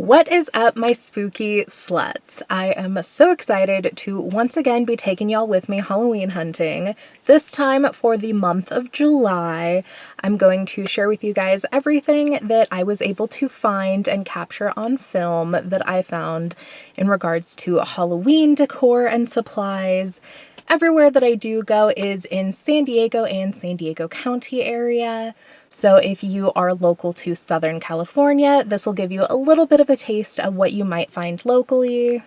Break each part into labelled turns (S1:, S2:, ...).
S1: What is up, my spooky sluts? I am so excited to once again be taking y'all with me Halloween hunting. This time for the month of July. I'm going to share with you guys everything that I was able to find and capture on film that I found in regards to Halloween decor and supplies. Everywhere that I do go is in San Diego and San Diego County area. So if you are local to Southern California, this will give you a little bit of a taste of what you might find locally.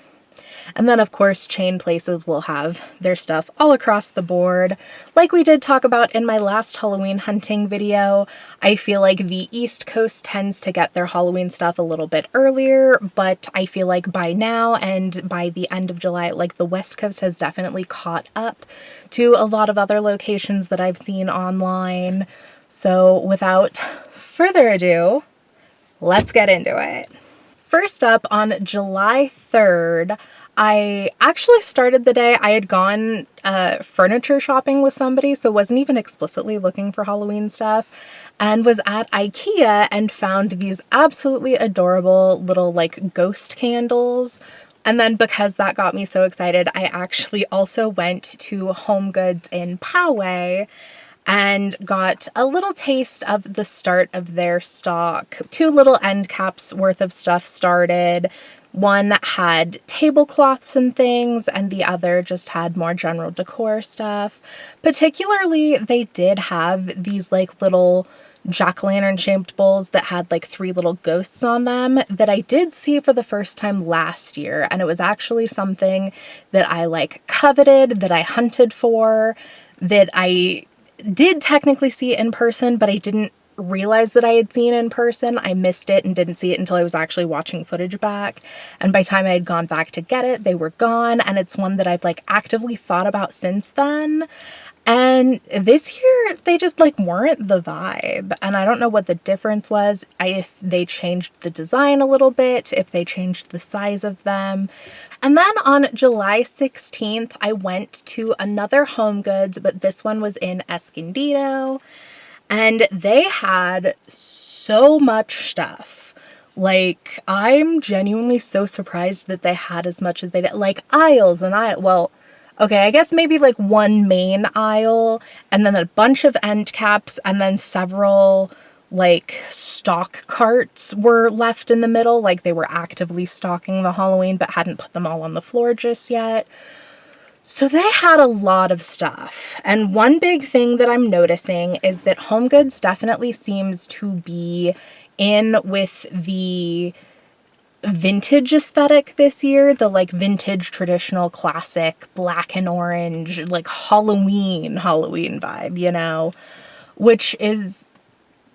S1: And then of course, chain places will have their stuff all across the board. Like we did talk about in my last Halloween hunting video, I feel like the East Coast tends to get their Halloween stuff a little bit earlier, but I feel like by now and by the end of July, like the West Coast has definitely caught up to a lot of other locations that I've seen online. So without further ado, let's get into it. First up, on July 3rd, I actually started the day, I had gone furniture shopping with somebody, so wasn't even explicitly looking for Halloween stuff, and was at Ikea and found these absolutely adorable little like ghost candles. And then because that got me so excited, I actually also went to HomeGoods in Poway and got a little taste of the start of their stock. 2 little end caps worth of stuff started. One had tablecloths and things, and the other just had more general decor stuff. Particularly, they did have these like little jack-o'-lantern shaped bowls that had like 3 little ghosts on them that I did see for the first time last year, and it was actually something that I like coveted, that I hunted for, that I did technically see in person, but I didn't realize that I had seen in person. I missed it and didn't see it until I was actually watching footage back. And by the time I had gone back to get it, they were gone. And it's one that I've like actively thought about since then. And this year, they just like weren't the vibe. And I don't know what the difference was. If they changed the design a little bit, if they changed the size of them. And then on July 16th, I went to another HomeGoods, but this one was in Escondido. And they had so much stuff. Like, I'm genuinely so surprised that they had as much as they did. Like, aisles and aisles. Well, okay, I guess maybe like one main aisle, and then a bunch of end caps, and then several like stock carts were left in the middle. Like they were actively stocking the Halloween, but hadn't put them all on the floor just yet. So they had a lot of stuff. And one big thing that I'm noticing is that HomeGoods definitely seems to be in with the vintage aesthetic this year, the like vintage traditional classic black and orange like Halloween vibe, you know, which is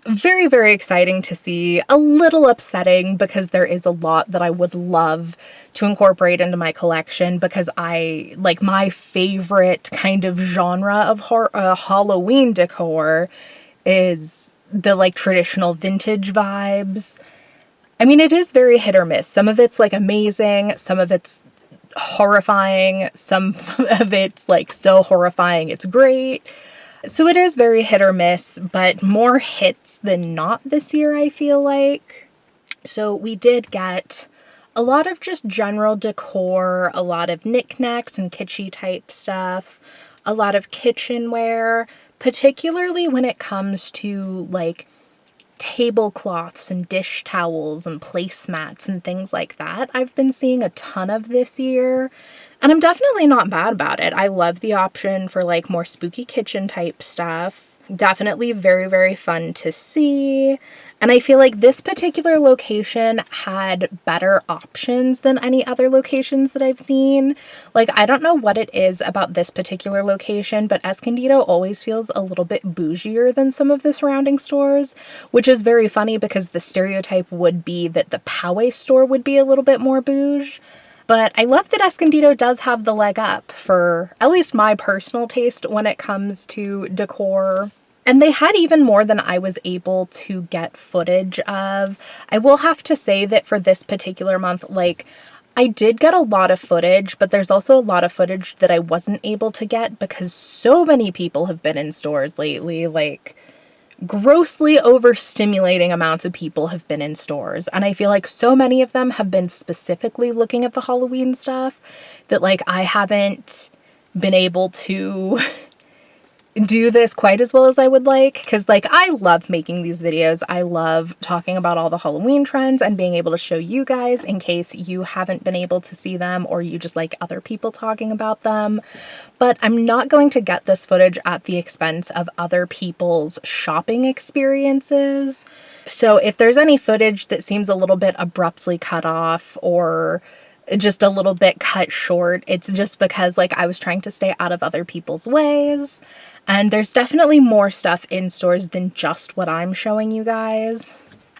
S1: very, very exciting to see. A little upsetting because there is a lot that I would love to incorporate into my collection, because I like my favorite kind of genre of Halloween decor is the like traditional vintage vibes. I mean, it is very hit or miss. Some of it's like amazing, some of it's horrifying, some of it's like so horrifying it's great. So it is very hit or miss, but more hits than not this year, I feel like. So we did get a lot of just general decor, a lot of knickknacks and kitschy type stuff, a lot of kitchenware, particularly when it comes to like tablecloths and dish towels and placemats and things like that. I've been seeing a ton of this year, and I'm definitely not mad about it. I love the option for like more spooky kitchen type stuff. Definitely very, very fun to see. And I feel like this particular location had better options than any other locations that I've seen. Like, I don't know what it is about this particular location, but Escondido always feels a little bit bougier than some of the surrounding stores, which is very funny because the stereotype would be that the Poway store would be a little bit more bouge. But I love that Escondido does have the leg up for at least my personal taste when it comes to decor. And they had even more than I was able to get footage of. I will have to say that for this particular month, like, I did get a lot of footage, but there's also a lot of footage that I wasn't able to get because so many people have been in stores lately. Like, grossly overstimulating amounts of people have been in stores. And I feel like so many of them have been specifically looking at the Halloween stuff that like I haven't been able to do this quite as well as I would like, because like I love making these videos. I love talking about all the Halloween trends and being able to show you guys in case you haven't been able to see them or you just like other people talking about them. But I'm not going to get this footage at the expense of other people's shopping experiences. So if there's any footage that seems a little bit abruptly cut off or just a little bit cut short, it's just because like I was trying to stay out of other people's ways. And there's definitely more stuff in stores than just what I'm showing you guys.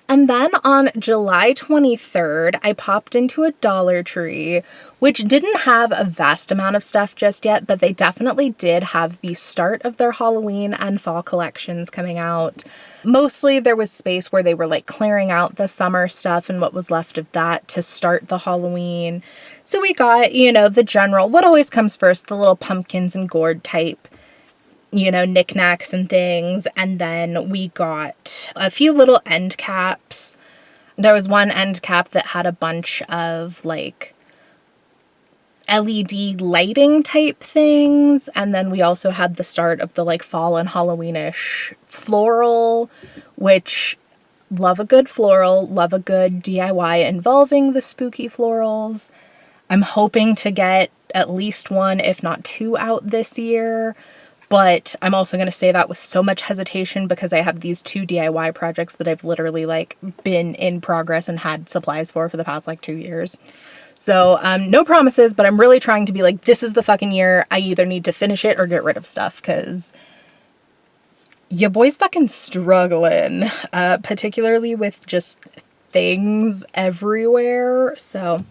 S1: And then on July 23rd, I popped into a Dollar Tree, which didn't have a vast amount of stuff just yet, but they definitely did have the start of their Halloween and fall collections coming out. Mostly there was space where they were like clearing out the summer stuff and what was left of that to start the Halloween. So we got, you know, the general, what always comes first, the little pumpkins and gourd type, you know, knickknacks and things. And then we got a few little end caps. There was one end cap that had a bunch of like LED lighting type things. And then we also had the start of the like fall and Halloweenish floral, which love a good floral, love a good DIY involving the spooky florals. I'm hoping to get at least one, if not two, out this year. But I'm also going to say that with so much hesitation because I have these two DIY projects that I've literally like been in progress and had supplies for the past like 2 years. So no promises, but I'm really trying to be like, this is the fucking year. I either need to finish it or get rid of stuff because your boy's fucking struggling, particularly with just things everywhere. So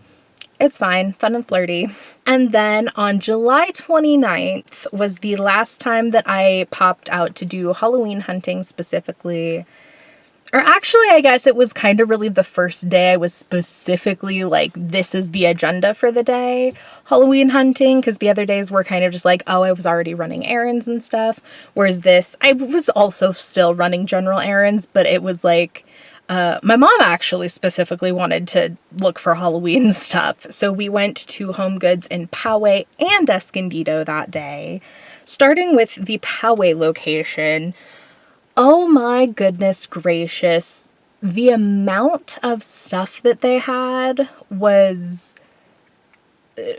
S1: it's fine, fun and flirty. And then on July 29th was the last time that I popped out to do Halloween hunting specifically. Or actually, I guess it was kind of really the first day I was specifically like, this is the agenda for the day, Halloween hunting, because the other days were kind of just like, oh, I was already running errands and stuff. Whereas this, I was also still running general errands, but it was like, my mom actually specifically wanted to look for Halloween stuff. So we went to HomeGoods in Poway and Escondido that day. Starting with the Poway location, oh my goodness gracious, the amount of stuff that they had was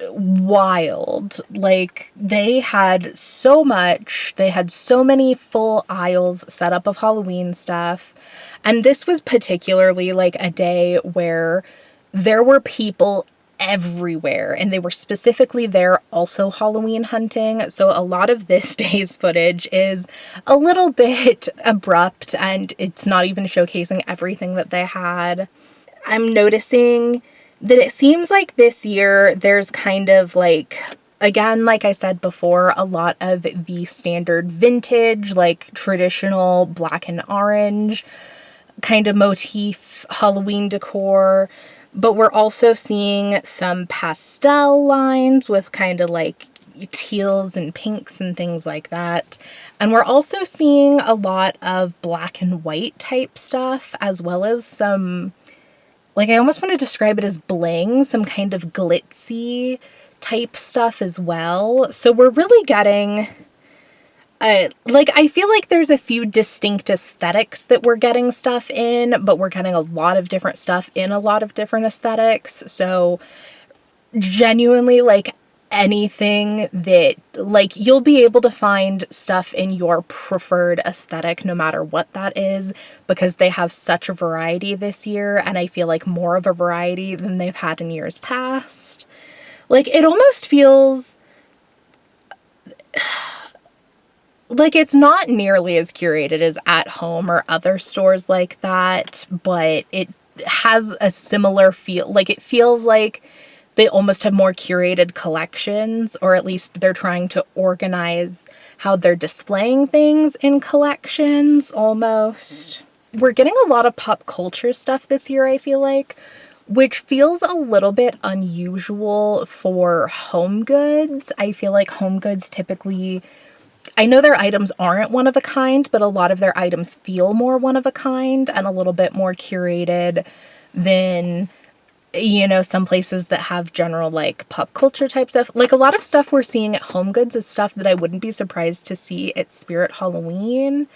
S1: wild. Like, they had so much, they had so many full aisles set up of Halloween stuff. And this was particularly like a day where there were people everywhere and they were specifically there also Halloween hunting. So a lot of this day's footage is a little bit abrupt and it's not even showcasing everything that they had. I'm noticing that it seems like this year there's kind of like, again, like I said before, a lot of the standard vintage, like traditional black and orange kind of motif Halloween decor, but we're also seeing some pastel lines with kind of like teals and pinks and things like that. And we're also seeing a lot of black and white type stuff, as well as some, like, I almost want to describe it as bling, some kind of glitzy type stuff as well. So we're really getting like, I feel like there's a few distinct aesthetics that we're getting stuff in, but we're getting a lot of different stuff in a lot of different aesthetics. So genuinely, like, anything that, like, you'll be able to find stuff in your preferred aesthetic no matter what that is, because they have such a variety this year, and I feel like more of a variety than they've had in years past. Like, it almost feels like it's not nearly as curated as At Home or other stores like that, but it has a similar feel. Like, it feels like they almost have more curated collections, or at least they're trying to organize how they're displaying things in collections almost. We're getting a lot of pop culture stuff this year, I feel like, which feels a little bit unusual for HomeGoods. I feel like HomeGoods typically I know their items aren't one of a kind, but a lot of their items feel more one of a kind and a little bit more curated than, you know, some places that have general like pop culture type stuff. Like a lot of stuff we're seeing at HomeGoods is stuff that I wouldn't be surprised to see at Spirit Halloween.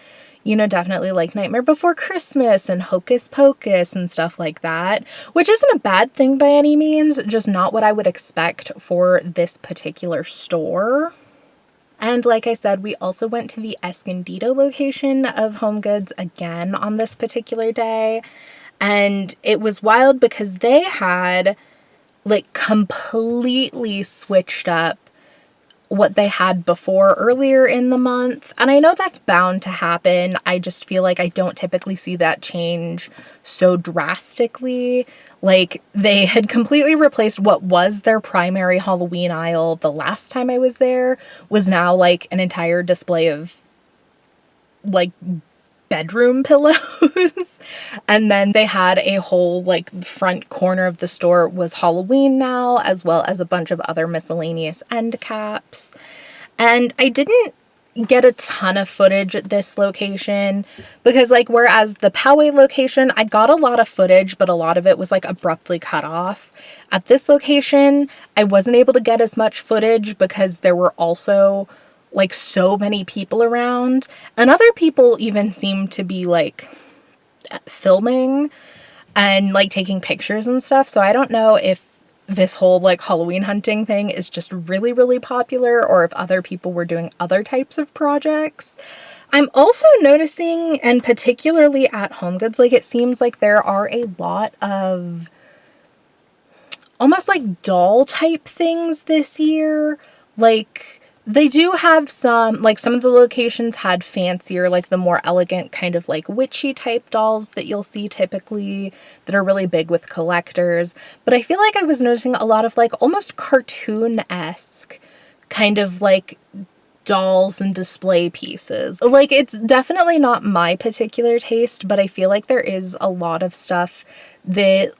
S1: You know, definitely like Nightmare Before Christmas and Hocus Pocus and stuff like that, which isn't a bad thing by any means, just not what I would expect for this particular store. And like I said, we also went to the Escondido location of HomeGoods again on this particular day. And it was wild because they had like completely switched up what they had before earlier in the month. And I know that's bound to happen. I just feel like I don't typically see that change so drastically. Like they had completely replaced what was their primary Halloween aisle the last time I was there, was now like an entire display of like bedroom pillows. And then they had a whole like front corner of the store was Halloween now, as well as a bunch of other miscellaneous end caps. And I didn't get a ton of footage at this location because like whereas the Poway location I got a lot of footage, but a lot of it was like abruptly cut off. At this location I wasn't able to get as much footage because there were also like so many people around, and other people even seemed to be like filming and like taking pictures and stuff. So I don't know if this whole like Halloween hunting thing is just really, really popular or if other people were doing other types of projects. I'm also noticing, and particularly at HomeGoods, like it seems like there are a lot of almost like doll type things this year. Like they do have some, like some of the locations had fancier, like the more elegant kind of like witchy type dolls that you'll see typically that are really big with collectors. But I feel like I was noticing a lot of like almost cartoon-esque kind of like dolls and display pieces. Like it's definitely not my particular taste, but I feel like there is a lot of stuff that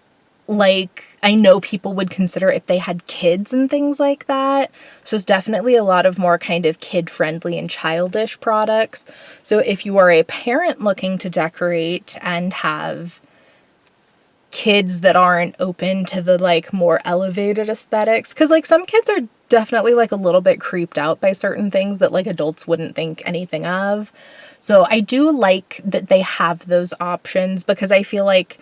S1: like I know people would consider if they had kids and things like that. So it's definitely a lot of more kind of kid-friendly and childish products. So if you are a parent looking to decorate and have kids that aren't open to the like more elevated aesthetics, because like some kids are definitely like a little bit creeped out by certain things that like adults wouldn't think anything of. So I do like that they have those options because I feel like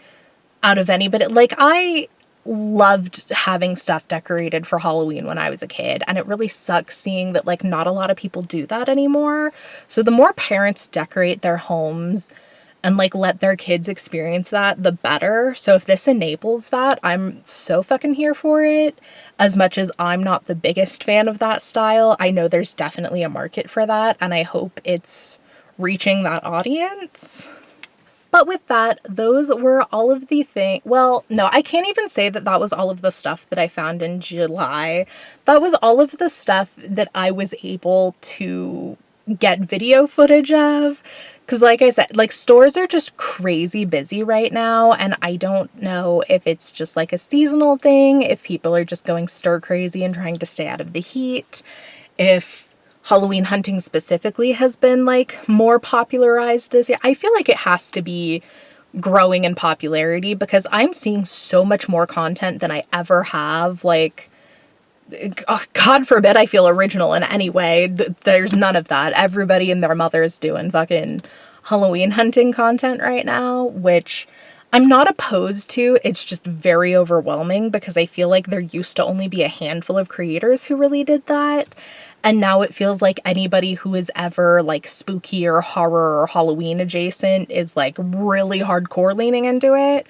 S1: out of anybody, like I loved having stuff decorated for Halloween when I was a kid, and it really sucks seeing that like not a lot of people do that anymore. So the more parents decorate their homes and like let their kids experience that, the better. So if this enables that, I'm so fucking here for it. As much as I'm not the biggest fan of that style, I know there's definitely a market for that, and I hope it's reaching that audience. But with that, those were all of the things. Well, no, I can't even say that that was all of the stuff that I found in July. That was all of the stuff that I was able to get video footage of. Because like I said, like stores are just crazy busy right now. And I don't know if it's just like a seasonal thing, if people are just going stir crazy and trying to stay out of the heat, if Halloween hunting specifically has been like more popularized this year. I feel like it has to be growing in popularity because I'm seeing so much more content than I ever have. Like, God forbid I feel original in any way. There's none of that. Everybody and their mother's doing fucking Halloween hunting content right now, which I'm not opposed to. It's just very overwhelming because I feel like there used to only be a handful of creators who really did that. And now it feels like anybody who is ever like spooky or horror or Halloween adjacent is like really hardcore leaning into it.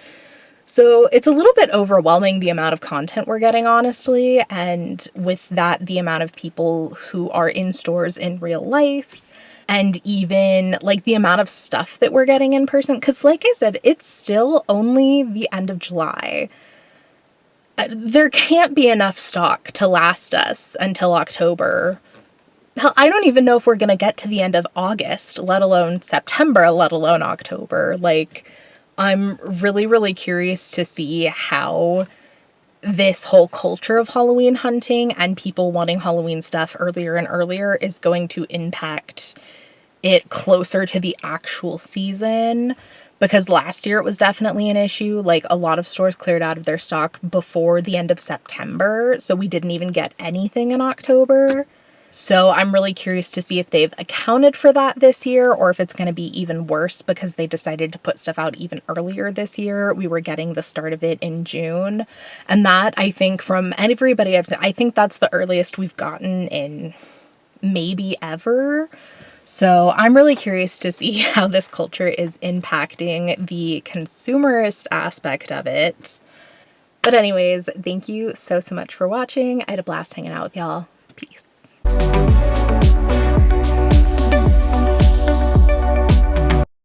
S1: So it's a little bit overwhelming the amount of content we're getting, honestly. And with that, the amount of people who are in stores in real life, and even like the amount of stuff that we're getting in person. Because like I said, it's still only the end of July. There can't be enough stock to last us until October. Hell, I don't even know if we're going to get to the end of August, let alone September, let alone October. Like, I'm really, really curious to see how this whole culture of Halloween hunting and people wanting Halloween stuff earlier and earlier is going to impact it closer to the actual season, because last year it was definitely an issue. Like, a lot of stores cleared out of their stock before the end of September, so we didn't even get anything in October. So I'm really curious to see if they've accounted for that this year, or if it's going to be even worse because they decided to put stuff out even earlier this year. We were getting the start of it in June. And that, I think, from everybody I've seen, I think that's the earliest we've gotten in maybe ever. So I'm really curious to see how this culture is impacting the consumerist aspect of it. But anyways, thank you so much for watching. I had a blast hanging out with y'all. Peace.